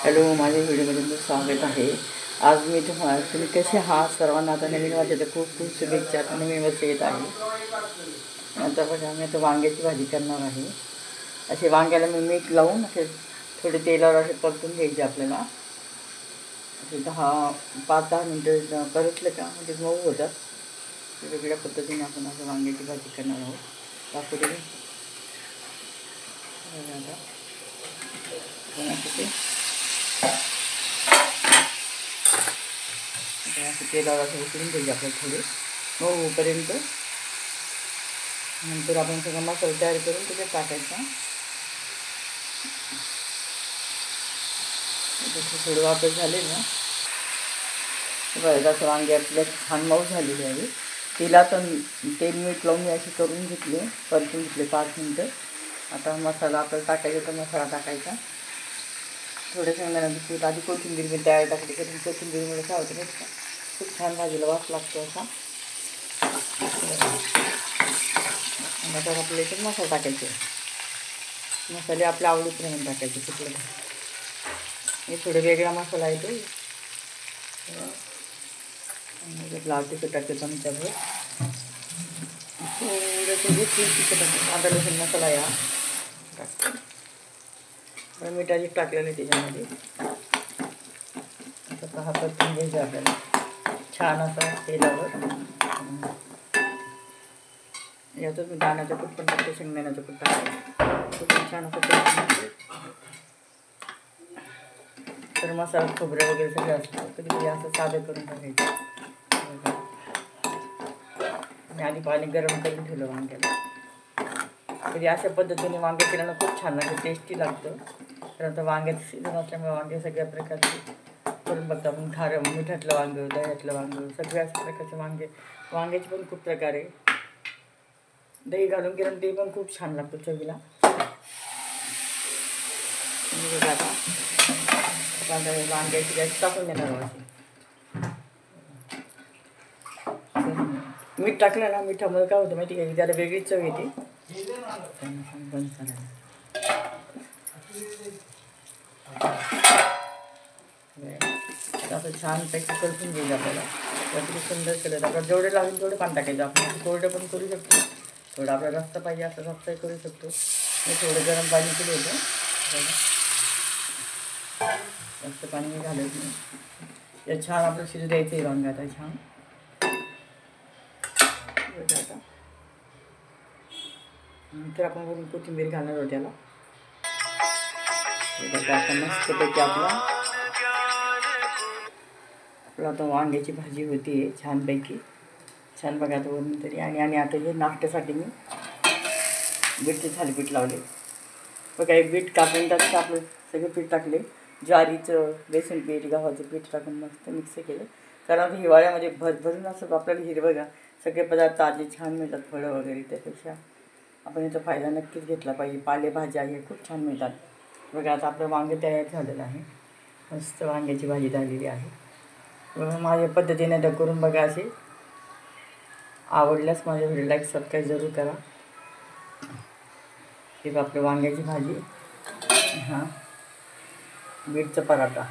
Hello, माझ्या व्हिडिओमध्ये तुमचं स्वागत आहे. आज मी तुम्ही कसे आहात सर्वांना. आता नवीन वर्षाच्या खूप खूप शुभेच्छा. आता नवीन वर्ष येत आहे. आता बघा, मी आता वांग्याची भाजी करणार आहे. असे वांग्याला मी मीठ लावून असे थोडे तेलावर असे परतून घ्यायचे आपल्याला. असे 5-10 मिनटं परतलं का म्हणजे मऊ होतात. वेगवेगळ्या पद्धतीने आपण असं वांग्याची भाजी करणार आहोत. दाखवते आता असं तेलावर असं उकळून घ्यायचे आपल्याला थोडे मऊ होईपर्यंत. नंतर आपण सगळा मसाला तयार करून त्याच्यात टाकायचा. थोडं वापर झाले ना बरं, असं वांगे आपल्या छान मऊ झालेली आहे. तिला तर तेल मीठ लावून अशी करून घेतले, परतून घेतले 5 मिनटं. आता मसाला आपल्याला टाकायचा तर मसाला टाकायचा. थोडं शेंगदाण्याचं आधी कोथिंबीर मी तयार टाकली करून. कोथिंबीरमुळे काय होतं नाही का, खूप छान भाजीला वास लागतो असा. आता आपल्याला याच्यात मसाला टाकायचे. मसाले आपल्या आवडीप्रमाणे टाकायचे. कुठलं हे थोडं वेगळा मसाला आहे तो. लाल तिखट टाकते चमच्याभर. थोडंसं तिखट टाकते. आदा लसूण मसाला या टाकते. मिठाची टाकलेलं आहे त्याच्यामध्ये. आता हा परतून घ्यायचा आपल्याला छान असा तेलावर. यातच मी दाण्याचं कूट पण टाकते, शेंगदाण्याचं कूट टाकते. छान असं परतून तर मसाला खोबरं वगैरे सगळं असतं. कधी असं साधं करून टाकायचं. आणि आधी पाणी गरम करून ठेवलं वांग्याला. कधी अशा पद्धतीने वांगे केल्यानं खूप छान लागतं, टेस्टी लागतं. तर आता वांग्याचं सीझन असल्यामुळे वांगे सगळ्या प्रकारचे करून बघतो आपण. खारं मिठातलं वांगं, दह्यातलं वांगं, सगळ्या अशा प्रकारचे वांग्याचे पण खूप प्रकार आहे. दही घालून केलं ते पण खूप छान लागतं चवीला. वांग्याची गॅस टाकून देणार अशी. मीठ टाकलं ना, मिठामुळे काय होतं माहिती आहे, त्याला वेगळीच चव येते. बंद करायला असं छानपैकी करून घेईल आपल्याला. किती सुंदर केलं. आपल्याला जेवढे लागेल तेवढे पाणी टाकायचं. आपण कोरडं पण करू शकतो. थोडं आपल्याला रस्ता पाहिजे असं रस्ताही करू शकतो. मी थोडं गरम पाणी केलं होतं. जास्त पाणी घालत नाही. हे छान आपलं शिजू द्यायचं आहे वांगे आता छान. आता नंतर आपण वरून कोथिंबीर घालणार आहोत त्याला. आता मस्तपैकी आपला आता वांग्याची भाजी होती छानपैकी. छान बघा आता वरून तरी. आणि आता हे नाश्त्यासाठी मी बीटचे थालीपीठ लावले. बघा, एक बीट कापून टाकून आपलं सगळे पीठ टाकले. ज्वारीचं, बेसन पीठ, गव्हाचं पीठ टाकून मस्त मिक्स केलं. कारण आता हिवाळ्यामध्ये भरभरून असं आपल्याला हिरवं सगळे पदार्थ ताजे छान मिळतात, फळं वगैरे. त्यापेक्षा आपण याचा फायदा नक्कीच घेतला पाहिजे. पालेभाज्या हे खूप छान मिळतात. बघा, आता आपलं वांगे तयार झालेलं आहे. मस्त वांग्याची भाजी झालेली आहे. माझ्या पद्धतीने तर करून बघा. असे आवडल्यास माझ्या व्हिडिओ लाईक सबस्क्राईब जरूर करा. हे आपलं वांग्याची भाजी. हां, बीटचा पराठा.